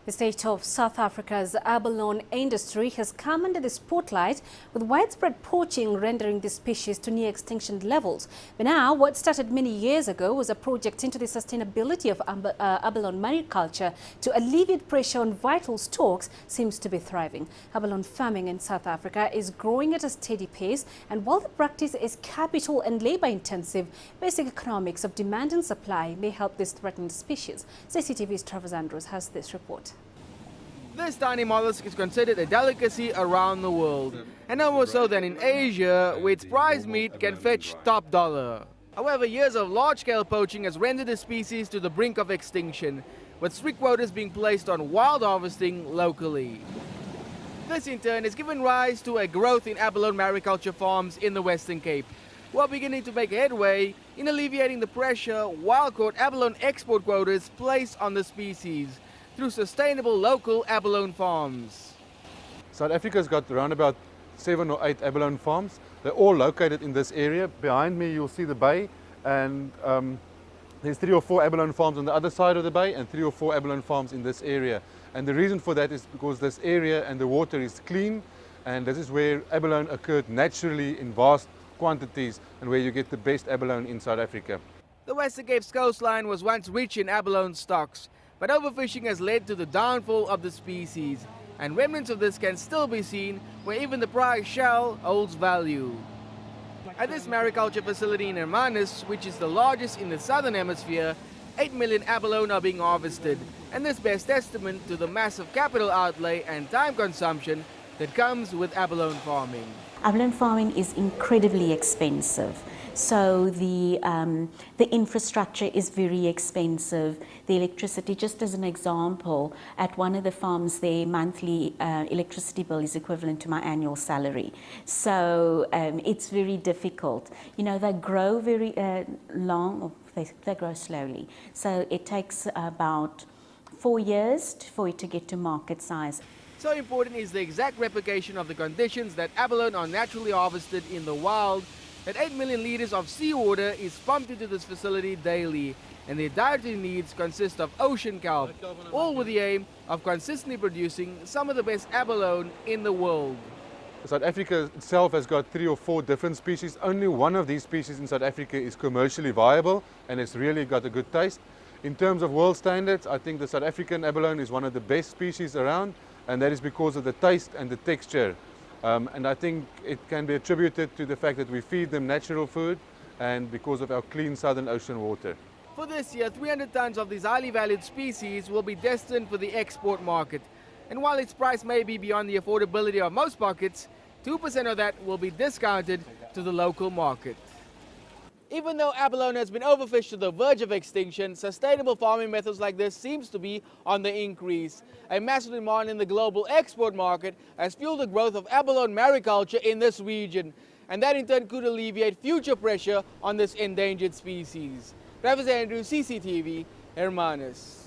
The state of South Africa's abalone industry has come under the spotlight, with widespread poaching rendering the species to near extinction levels. But now, what started many years ago was a project into the sustainability of abalone mariculture to alleviate pressure on vital stocks seems to be thriving. Abalone farming in South Africa is growing at a steady pace, and while the practice is capital and labor intensive, basic economics of demand and supply may help this threatened species. CCTV's Travers has this report. This tiny mollusk is considered a delicacy around the world, and no more so than in Asia, where its prize meat can fetch top dollar. However, years of large-scale poaching has rendered the species to the brink of extinction, with strict quotas being placed on wild harvesting locally. This in turn has given rise to a growth in abalone mariculture farms in the Western Cape, who are beginning to make headway in alleviating the pressure wild-caught abalone export quotas placed on the species through sustainable local abalone farms. South Africa's got around about 7 or 8 abalone farms. They're all located in this area. Behind me you'll see the bay, and there's 3 or 4 abalone farms on the other side of the bay and 3 or 4 abalone farms in this area. And the reason for that is because this area and the water is clean, and this is where abalone occurred naturally in vast quantities and where you get the best abalone in South Africa. The Western Cape's coastline was once rich in abalone stocks, but overfishing has led to the downfall of the species, and remnants of this can still be seen where even the prize shell holds value. At this mariculture facility in Hermanus, which is the largest in the southern hemisphere, 8 million abalone are being harvested, and this bears testament to the massive capital outlay and time consumption that comes with abalone farming. Abalone farming is incredibly expensive. So the infrastructure is very expensive. The electricity, just as an example, at one of the farms, their monthly electricity bill is equivalent to my annual salary. So it's very difficult. You know, they grow very long, or they grow slowly. So it takes about 4 years for it to get to market size. So important is the exact replication of the conditions that abalone are naturally harvested in the wild, that 8 million litres of seawater is pumped into this facility daily, and their dietary needs consist of ocean kelp, all with the aim of consistently producing some of the best abalone in the world. South Africa itself has got 3 or 4 different species. Only one of these species in South Africa is commercially viable, and it's really got a good taste. In terms of world standards, I think the South African abalone is one of the best species around, and that is because of the taste and the texture. And I think it can be attributed to the fact that we feed them natural food and because of our clean Southern Ocean water. For this year, 300 tons of these highly valued species will be destined for the export market. And while its price may be beyond the affordability of most pockets, 2% of that will be discounted to the local market. Even though abalone has been overfished to the verge of extinction, sustainable farming methods like this seems to be on the increase. A massive demand in the global export market has fueled the growth of abalone mariculture in this region, and that in turn could alleviate future pressure on this endangered species. Travers, CCTV, Hermanus.